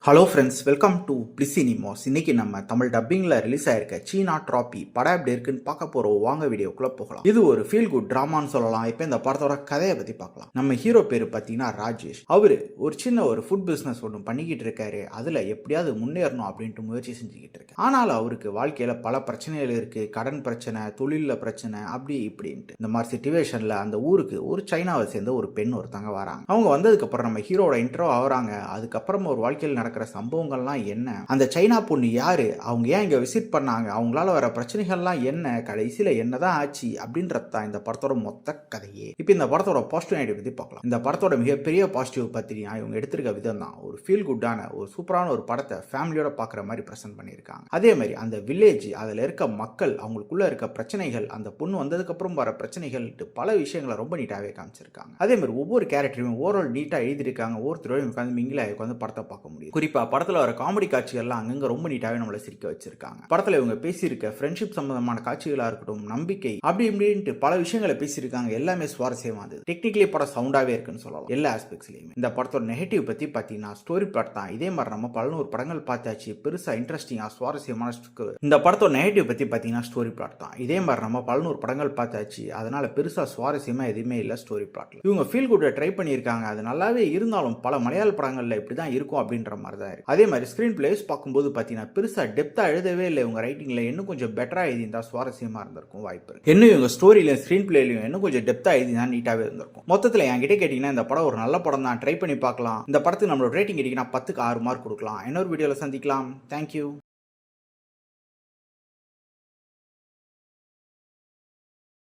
Hello friends, welcome to பிளிசினிமோஸ். இன்னைக்கு நம்ம தமிழ் டப்பிங்கில் ரிலீஸ் ஆயிருக்க சீனா ட்ராபி படம் எப்படி இருக்குன்னு பார்க்க போகிறோம். வாங்க வீடியோக்குள்ளே போகலாம். இது ஒரு ஃபீல் குட் ட்ராமான்னு சொல்லலாம். இப்போ இந்த படத்தோட கதையை பற்றி பார்க்கலாம். நம்ம ஹீரோ பேர் பார்த்தீங்கன்னா ராஜேஷ். அவர் ஒரு சின்ன ஃபுட் பிஸ்னஸ் ஒன்று பண்ணிக்கிட்டு இருக்காரு. அதில் எப்படியாவது முன்னேறணும் அப்படின்ட்டு முயற்சி செஞ்சுக்கிட்டு இருக்கு. ஆனால் அவருக்கு வாழ்க்கையில் பல பிரச்சனைகள் இருக்குது. கடன் பிரச்சனை, தொழிலில் பிரச்சனை, அப்படி இப்படின்ட்டு இந்த மாதிரி சிச்சுவேஷனில் அந்த ஊருக்கு ஒரு சைனாவை சேர்ந்த ஒரு பெண் ஒருத்தங்க வராங்க. அவங்க வந்ததுக்கப்புறம் நம்ம ஹீரோட இன்ட்ரோ ஆகிறாங்க. அதுக்கப்புறம் ஒரு வாழ்க்கையில் நடக்கிற சம்பவங்கள்லாம் என்ன, அந்த சைனா பொண்ணு யாரு, அவங்க ஏன் இங்க விசிட் பண்ணாங்க, அவங்களால வர பிரச்சனைகள்லாம் என்ன, கடைசியில என்னதான் ஆச்சு அப்படின்றதான் இந்த படத்தோட மொத்த கதையே. இப்போ இந்த படத்தோட பாசிட்டிவ் நெகட்டிவ் பத்தி பார்க்கலாம். இந்த படத்தோட மிகப்பெரிய பாசிட்டிவ் பத்தினா இவங்க எடுத்திருக்க விதம் தான். ஒரு ஃபீல் குட்டான ஒரு சூப்பரான ஒரு படத்தை ஃபேமிலியோட பார்க்குற மாதிரி பிரசன்ட் பண்ணியிருக்காங்க. அதே மாதிரி அந்த வில்லேஜ், அதில் இருக்க மக்கள், அவங்களுக்குள்ள இருக்க பிரச்சனைகள், அந்த பொண்ணு வந்ததுக்கு அப்புறம் வர பிரச்சனைகள், பல விஷயங்களை ரொம்ப நீட்டாவே காமிச்சிருக்காங்க. அதே மாதிரி ஒவ்வொரு கேரக்டரையும் ஓவரால் நீட்டா எழுதியிருக்காங்க. ஒவ்வொருத்தரோட உட்காந்து மிங்கில உட்காந்து படத்தை பார்க்க முடியும். குறிப்பா படத்துல வர காமெடி காட்சிகள்லாம் அங்கங்க ரொம்ப நீட்டாவே நம்மளை சிரிக்க வச்சிருக்காங்க. படத்துல இவங்க பேசியிருக்க ஃப்ரெண்ட்ஷிப் சம்பந்தமான காட்சிகளா இருக்கட்டும், நம்பிக்கை, அப்படி இப்படின்ட்டு பல விஷயங்களை பேசியிருக்காங்க. எல்லாமே சுவாரஸ்யமா இருந்தது. டெக்னிக்கலி படம் சவுண்டாவே இருக்குன்னு சொல்லலாம் எல்லா ஆஸ்பெக்ட்ஸ்லயுமே. இந்த படத்தோட நெகட்டிவ் பத்தி பாத்தீங்கன்னா ஸ்டோரி பிளாட் தான். இதே மாதிரி நம்ம 11 படங்கள் பார்த்தாச்சு, பெருசா இன்ட்ரெஸ்டிங்கா சுவாரஸ்யமான. இந்த படத்தோட நெகட்டிவ் பத்தி பாத்தீங்கன்னா ஸ்டோரி பிளாட் தான். இதே மாதிரி நம்ம 11 படங்கள் பார்த்தாச்சு, அதனால பெருசா சுவாரஸ்யமா எதுவுமே இல்ல ஸ்டோரி பிளாட்ல. இவங்க ஃபீல் குட் ட்ரை பண்ணியிருக்காங்க. அது நல்லாவே இருந்தாலும் பல மலையாள படங்கள்ல இப்படிதான் இருக்கும் அப்படின்ற மாதிரி தான் இருக்கு. அதே மாதிரி ஸ்கிரீன் பிளேஸ் பார்க்கும்போது பார்த்தீங்கன்னா பெருசா டெப்தா எழுதவே இல்லை. இவங்க ரைட்டிங்ல இன்னும் கொஞ்சம் பெட்டரா எழுதியிருந்தா சுவாரஸ்யமா இருந்திருக்கும் வாய்ப்பு இருக்கு. இன்னும் இவங்க ஸ்டோரியில ஸ்கிரீன் பிளேலையும் இன்னும் கொஞ்சம் டெப்தா எழுதினா நீட்டாவே இருந்திருக்கும். மொத்தத்தில் என்கிட்ட கேட்டீங்கன்னா இந்த படம் ஒரு நல்ல படம் தான், ட்ரை பண்ணி பார்க்கலாம். இந்த படத்துக்கு நம்மளோட ரேட்டிங் கேட்டீங்கன்னா 10க்கு 6 மார்க் கொடுக்கலாம். இன்னொரு வீடியோல சந்திக்கலாம். தேங்க்யூ.